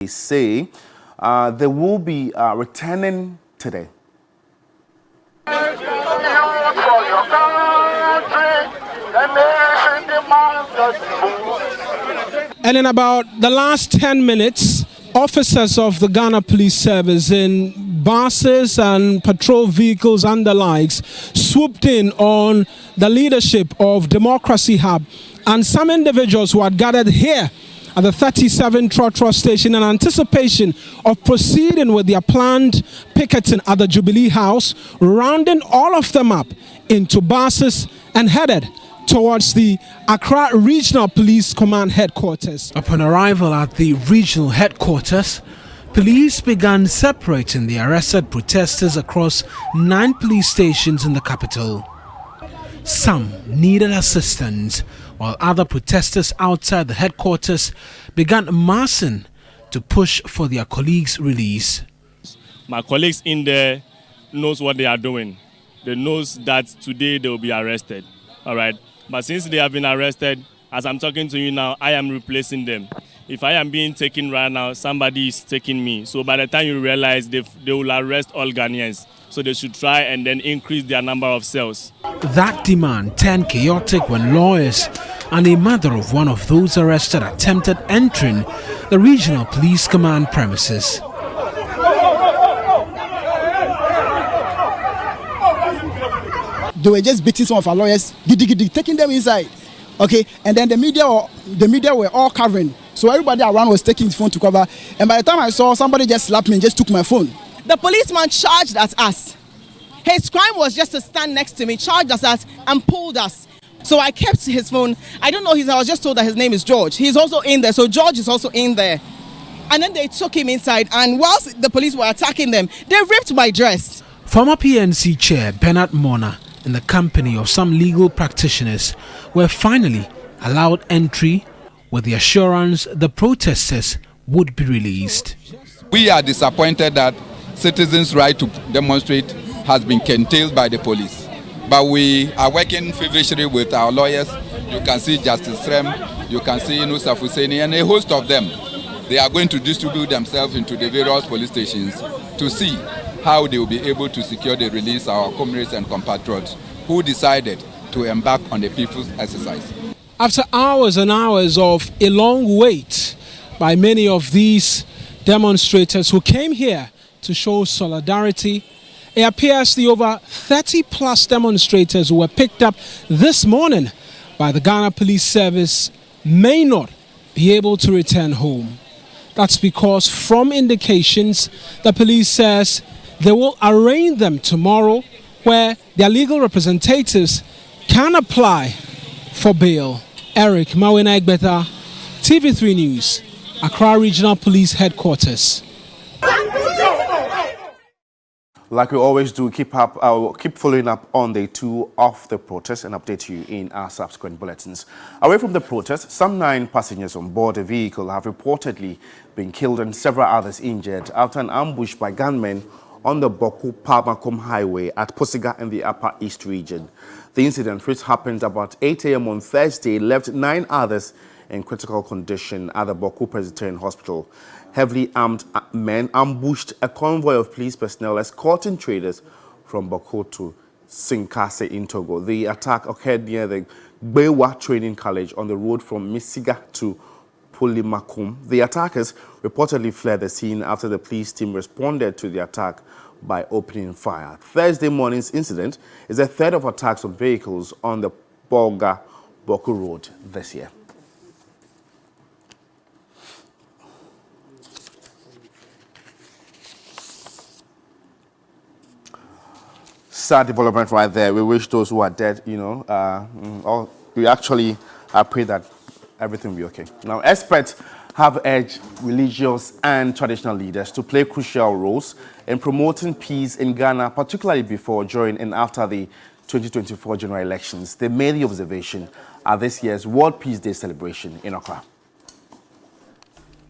They say they will be returning today. And in about the last 10 minutes, officers of the Ghana Police Service in buses and patrol vehicles and the likes swooped in on the leadership of Democracy Hub and some individuals who had gathered here at the 37 Trotro station in anticipation of proceeding with their planned picketing at the Jubilee House, rounding all of them up into buses and headed towards the Accra Regional Police Command headquarters. Upon arrival at the regional headquarters, police began separating the arrested protesters across 9 police stations in the capital. Some needed assistance, while other protesters outside the headquarters began massing to push for their colleagues' release. My colleagues in there knows what they are doing. They knows that today they will be arrested. All right. But since they have been arrested, as I'm talking to you now, I am replacing them. If I am being taken right now, somebody is taking me. So by the time you realize they will arrest all Ghanaians. So they should try and then increase their number of cells. That demand turned chaotic when lawyers and a mother of one of those arrested attempted entering the regional police command premises. They were just beating some of our lawyers, taking them inside. Okay, and then the media were all covering. So everybody around was taking his phone to cover. And by the time I saw, somebody just slapped me and just took my phone. The policeman charged at us. His crime was just to stand next to me, charged at us and pulled us. So I kept his phone. I don't know I was just told that his name is George. He's also in there, so George is also in there. And then they took him inside, and whilst the police were attacking them, they ripped my dress. Former PNC chair Bernard Mona, in the company of some legal practitioners, were finally allowed entry with the assurance the protesters would be released. We are disappointed that citizens' right to demonstrate has been curtailed by the police. But we are working feverishly with our lawyers. You can see Justice Rem, you can see Nusaf Husseini, and a host of them. They are going to distribute themselves into the various police stations to see how they will be able to secure the release of our comrades and compatriots who decided to embark on the people's exercise. After hours and hours of a long wait by many of these demonstrators who came here to show solidarity, it appears the over 30+ demonstrators who were picked up this morning by the Ghana Police Service may not be able to return home. That's because from indications, the police says they will arraign them tomorrow, where their legal representatives can apply for bail. Eric Mawina Egbeta, TV3 News, Accra Regional Police Headquarters. Like we always do, keep following up on day 2 of the protest and update you in our subsequent bulletins. Away from the protest, some 9 passengers on board a vehicle have reportedly been killed and several others injured after an ambush by gunmen on the Boku-Palmakum Highway at Posiga in the Upper East region. The incident, which happened about 8 a.m. on Thursday, left 9 others in critical condition at the Boku Presbyterian Hospital. Heavily armed men ambushed a convoy of police personnel escorting traders from Boku to Sinkase in Togo. The attack occurred near the Gbewa Training College on the road from Misiga to Polimakum. The attackers reportedly fled the scene after the police team responded to the attack by opening fire. Thursday morning's incident is the 3rd of attacks on vehicles on the Bolga-Boku road this year. Sad development right there. We wish those who are dead, we actually pray that everything will be okay. Now, experts have urged religious and traditional leaders to play crucial roles in promoting peace in Ghana, particularly before, during, and after the 2024 general elections. They made the observation at this year's World Peace Day celebration in Accra.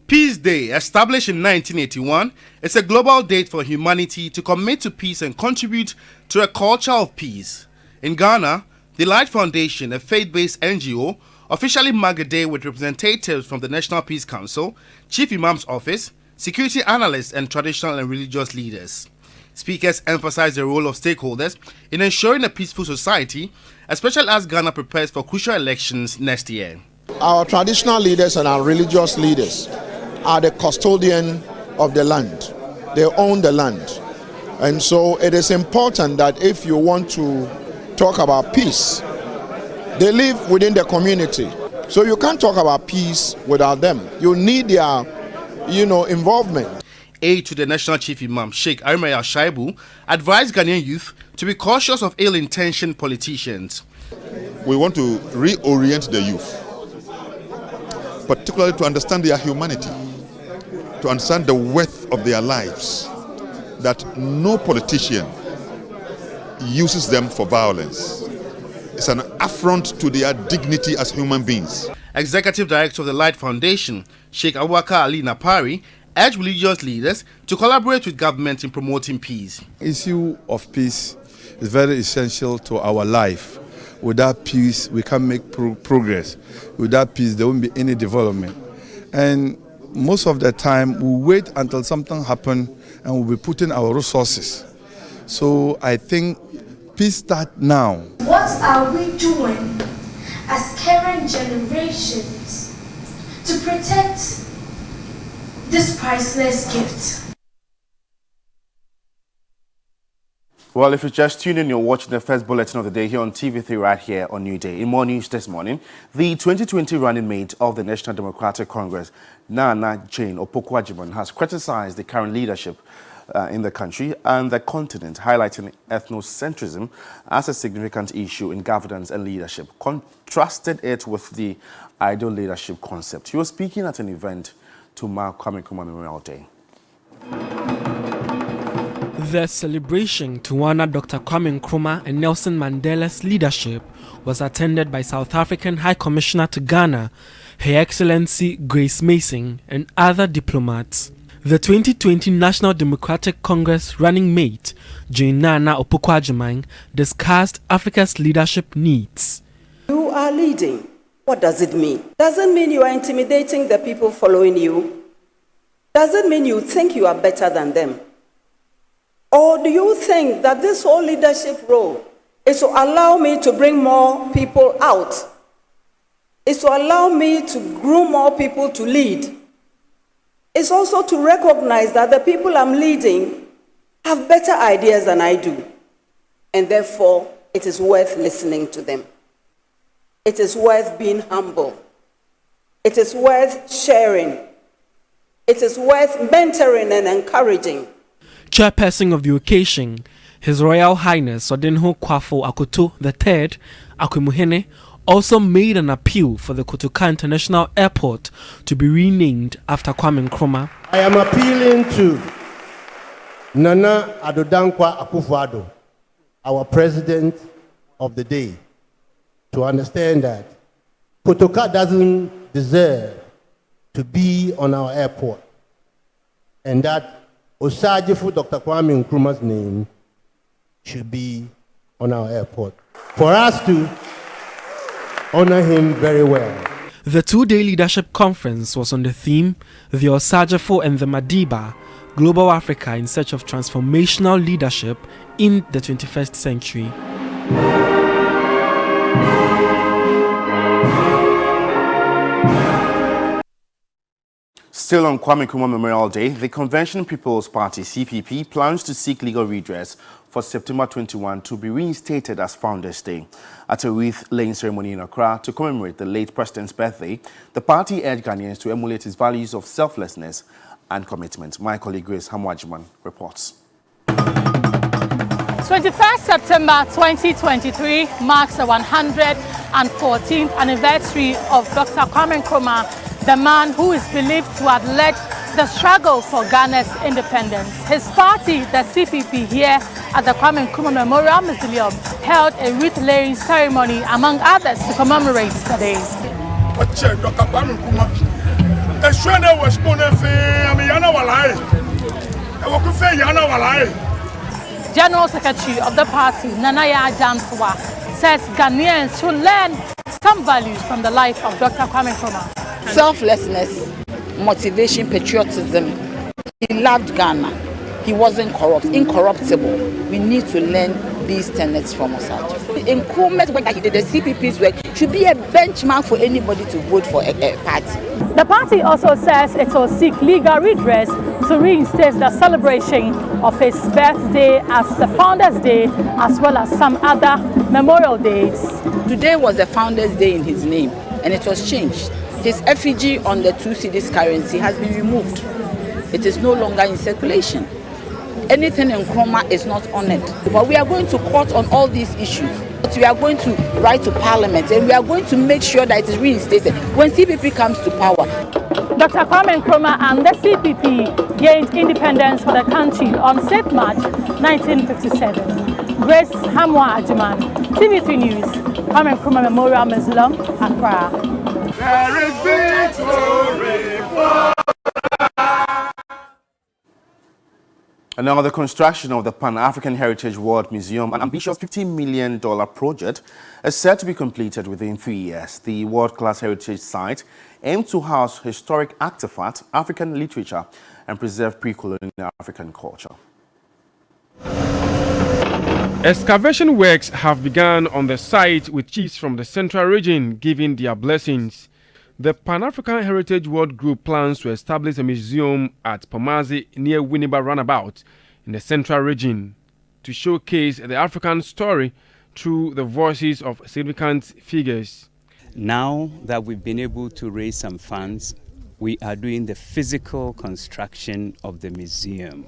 Peace Day, established in 1981, is a global date for humanity to commit to peace and contribute to a culture of peace. In Ghana, the Light Foundation, a faith-based NGO, officially marked the day with representatives from the National Peace Council, Chief Imam's Office, security analysts, and traditional and religious leaders. Speakers emphasized the role of stakeholders in ensuring a peaceful society, especially as Ghana prepares for crucial elections next year. Our traditional leaders and our religious leaders are the custodian of the land. They own the land. And so it is important that if you want to talk about peace, they live within the community. So you can't talk about peace without them. You need their, involvement. Aide to the National Chief Imam, Sheikh Arimaya Shaibu, advised Ghanaian youth to be cautious of ill-intentioned politicians. We want to reorient the youth, particularly to understand their humanity, to understand the worth of their lives, that no politician uses them for violence. It's an affront to their dignity as human beings. Executive Director of the Light Foundation, Sheikh Abubakar Ali Napari, urged religious leaders to collaborate with government in promoting peace. Issue of peace is very essential to our life. Without peace, we can't make progress. Without peace, there won't be any development. And most of the time, we wait until something happens and we'll be putting our resources. So I think peace starts now. What are we doing as current generations to protect this priceless gift? Well, if you just tuned in, you're watching the first bulletin of the day here on TV3 right here on New Day. In more news this morning, the 2020 running mate of the National Democratic Congress, Nana Jane Opoku-Agyeman, has criticized the current leadership in the country and the continent, highlighting ethnocentrism as a significant issue in governance and leadership, contrasted it with the ideal leadership concept. He was speaking at an event to mark Nkrumah Memorial Day. The celebration to honor Dr. Kwame Nkrumah and Nelson Mandela's leadership was attended by South African High Commissioner to Ghana, Her Excellency Grace Mason, and other diplomats. The 2020 National Democratic Congress running mate, Jane Nana Opoku-Agyeman, discussed Africa's leadership needs. You are leading. What does it mean? Does it mean you are intimidating the people following you? Does it mean you think you are better than them? Or do you think that this whole leadership role is to allow me to bring more people out? Is to allow me to groom more people to lead? It's also to recognize that the people I'm leading have better ideas than I do. And therefore, it is worth listening to them. It is worth being humble. It is worth sharing. It is worth mentoring and encouraging. Chairperson of the occasion, His Royal Highness Odenho Kwafo Akoto III, Akwemuhene, also made an appeal for the Kotoka International Airport to be renamed after Kwame Nkrumah. I am appealing to Nana Addo Dankwa Akufo-Addo, our president of the day, to understand that Kotoka doesn't deserve to be on our airport, and that Osagyefo Dr. Kwame Nkrumah's name should be on our airport, for us to honor him very well. The two-day leadership conference was on the theme, The Osagyefo and the Madiba, Global Africa in Search of Transformational Leadership in the 21st Century. Still on Kwame Nkrumah Memorial Day, the Convention People's Party, CPP, plans to seek legal redress for September 21 to be reinstated as Founders' Day. At a wreath-laying ceremony in Accra to commemorate the late president's birthday, the party urged Ghanaians to emulate his values of selflessness and commitment. My colleague Grace Hamwajiman reports. 21st September 2023 marks the 114th anniversary of Dr. Kwame Nkrumah, the man who is believed to have led the struggle for Ghana's independence. His party, the CPP, here at the Kwame Nkrumah Memorial Mausoleum, held a wreath-laying ceremony, among others, to commemorate the day. General Secretary of the party, Nanaya Jamtwa, says Ghanaians should learn some values from the life of Dr. Kwame Nkrumah. Selflessness, motivation, patriotism, He loved Ghana. He wasn't corrupt, incorruptible. We need to learn these tenets from Osagyefo. Nkrumah's work that he did, the CPP's work, should be a benchmark for anybody to vote for a party. The party also says it will seek legal redress to reinstate the celebration of his birthday as the Founders' Day, as well as some other memorial days. Today was the Founders' Day in his name, and it was changed. His effigy on the 2 cedis currency has been removed. It is no longer in circulation. Anything in Nkrumah is not honored. But we are going to court on all these issues. But we are going to write to Parliament, and we are going to make sure that it is reinstated when CPP comes to power. Dr. Kwame Nkrumah and the CPP gained independence for the country on 6th March 1957. Grace Hamwa Ajiman, TV3 News, Kwame Nkrumah Memorial Museum, Accra. There is victory for And now the construction of the Pan-African Heritage World Museum, an ambitious $50 million project, is set to be completed within 3 years. The world-class heritage site aims to house historic artifacts, African literature, and preserve pre-colonial African culture. Excavation works have begun on the site, with chiefs from the central region giving their blessings. The Pan-African Heritage World Group plans to establish a museum at Pamazi near Winneba Runabout in the central region to showcase the African story through the voices of significant figures. Now that we've been able to raise some funds, we are doing the physical construction of the museum,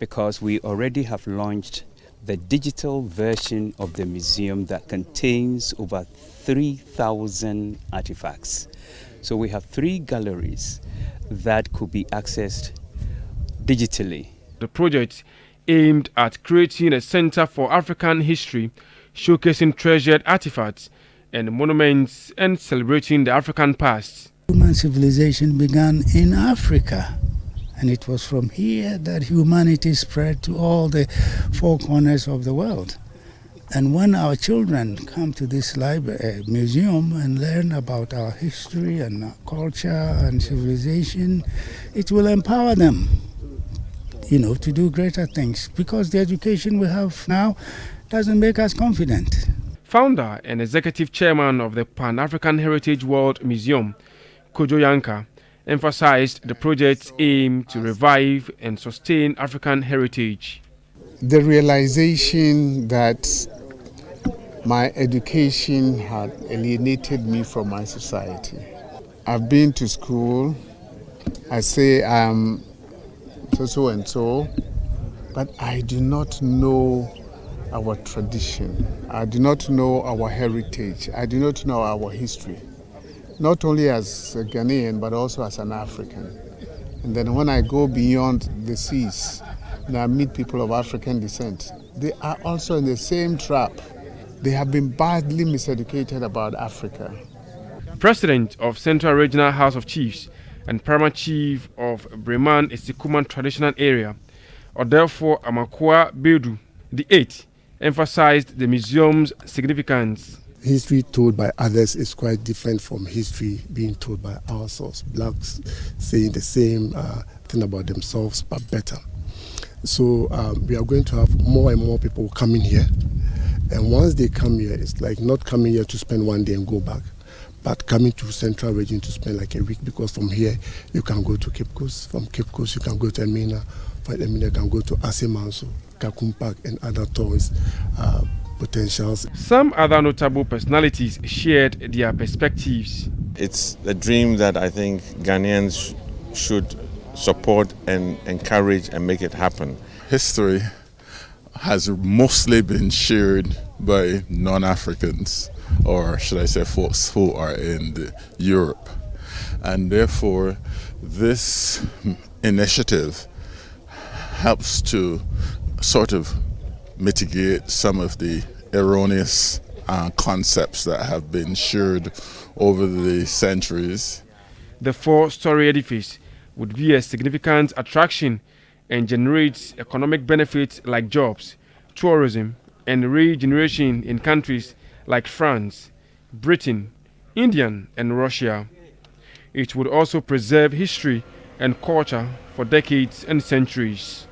because we already have launched the digital version of the museum that contains over 3,000 artifacts. So we have 3 galleries that could be accessed digitally. The project aimed at creating a center for African history, showcasing treasured artifacts and monuments and celebrating the African past. Human civilization began in Africa, and it was from here that humanity spread to all the 4 corners of the world. And when our children come to this library, museum, and learn about our history and our culture and civilization, it will empower them, to do greater things, because the education we have now doesn't make us confident. Founder and executive chairman of the Pan-African Heritage World Museum, Kojo Yanka, emphasized the project's aim to revive and sustain African heritage. The realization that my education had alienated me from my society. I've been to school, I say I'm so and so, but I do not know our tradition. I do not know our heritage. I do not know our history. Not only as a Ghanaian, but also as an African. And then when I go beyond the seas, and I meet people of African descent, they are also in the same trap. They have been badly miseducated about Africa. President of Central Regional House of Chiefs and Paramount Chief of Breman Esikuman Traditional Area, Odelfo Amakwa Bedu, the 8th, emphasized the museum's significance. History told by others is quite different from history being told by ourselves. Blacks saying the same thing about themselves, but better. So we are going to have more and more people coming here. And once they come here, it's like not coming here to spend 1 day and go back, but coming to Central Region to spend like a week, because from here you can go to Cape Coast, from Cape Coast you can go to Emina, from Emina you can go to Asemanso, Kakum Park and other tourist potentials. Some other notable personalities shared their perspectives. It's a dream that I think Ghanaians should support and encourage and make it happen. History has mostly been shared by non-Africans, or should I say folks who are in Europe. And therefore, this initiative helps to sort of mitigate some of the erroneous concepts that have been shared over the centuries. The 4-story edifice would be a significant attraction and generates economic benefits like jobs, tourism, and regeneration in countries like France, Britain, India, and Russia. It would also preserve history and culture for decades and centuries.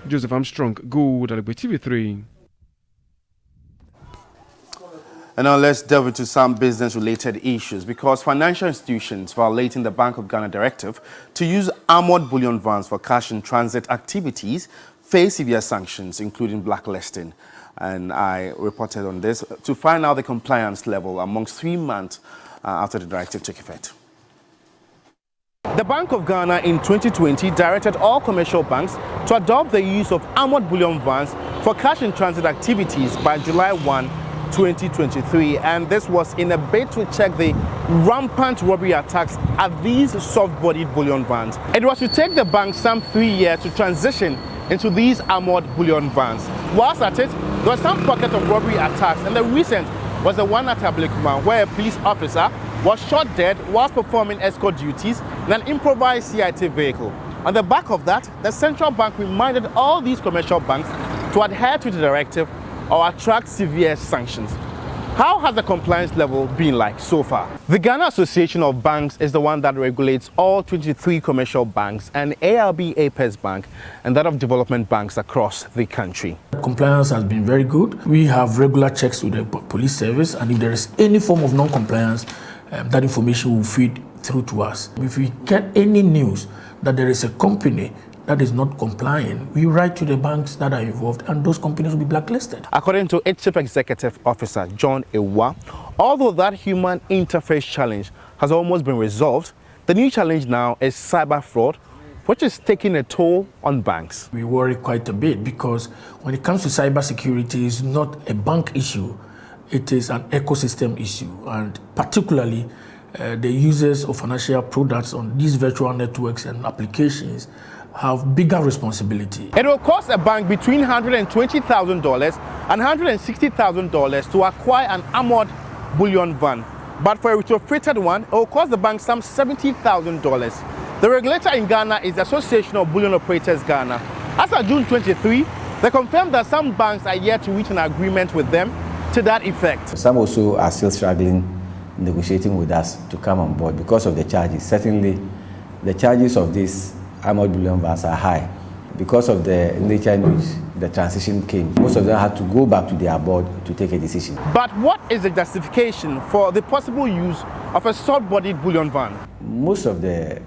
Joseph Armstrong, Good at TV3. And now let's delve into some business-related issues, because financial institutions violating the Bank of Ghana directive to use armored bullion vans for cash in transit activities face severe sanctions, including blacklisting. And I reported on this to find out the compliance level amongst 3 months after the directive took effect. The Bank of Ghana in 2020 directed all commercial banks to adopt the use of armored bullion vans for cash in transit activities by July 1, 2023, and this was in a bid to check the rampant robbery attacks at these soft-bodied bullion vans. It was to take the bank some 3 years to transition into these armored bullion vans. Whilst at it, there was some pocket of robbery attacks, and the recent was the one at Nkrumah, where a police officer was shot dead whilst performing escort duties in an improvised CIT vehicle. On the back of that, the central bank reminded all these commercial banks to adhere to the directive or attract severe sanctions. How has the compliance level been like so far? The Ghana Association of Banks is the one that regulates all 23 commercial banks and ARB Apex Bank and that of development banks across the country. Compliance has been very good. We have regular checks with the police service, and if there is any form of non-compliance, that information will feed through to us. If we get any news that there is a company that is not complying, we write to the banks that are involved, and those companies will be blacklisted. According to its Chief Executive Officer, John Ewa, although that human interface challenge has almost been resolved, the new challenge now is cyber fraud, which is taking a toll on banks. We worry quite a bit because when it comes to cyber security, it's not a bank issue, it is an ecosystem issue, and particularly the users of financial products on these virtual networks and applications have bigger responsibility. It will cost a bank between $120,000 and $160,000 to acquire an armored bullion van. But for a retrofitted one, it will cost the bank some $70,000. The regulator in Ghana is the Association of Bullion Operators Ghana. As of June 23, they confirmed that some banks are yet to reach an agreement with them to that effect. Some also are still struggling, negotiating with us to come on board because of the charges. Certainly, the charges of these armored bullion vans are high. Because of the nature in which the transition came, most of them had to go back to their board to take a decision. But what is the justification for the possible use of a soft-bodied bullion van? Most of the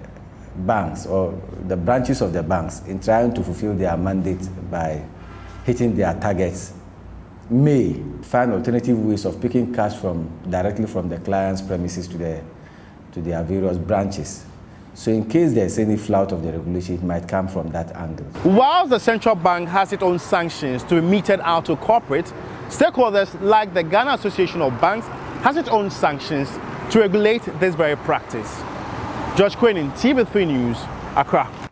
banks, or the branches of the banks, in trying to fulfill their mandate by hitting their targets, may find alternative ways of picking cash directly from the client's premises to their various branches. So in case there's any flout of the regulation, it might come from that angle. While the central bank has its own sanctions to be meted out to corporate, stakeholders like the Ghana Association of Banks has its own sanctions to regulate this very practice. George Quinn in TV3 News, Accra.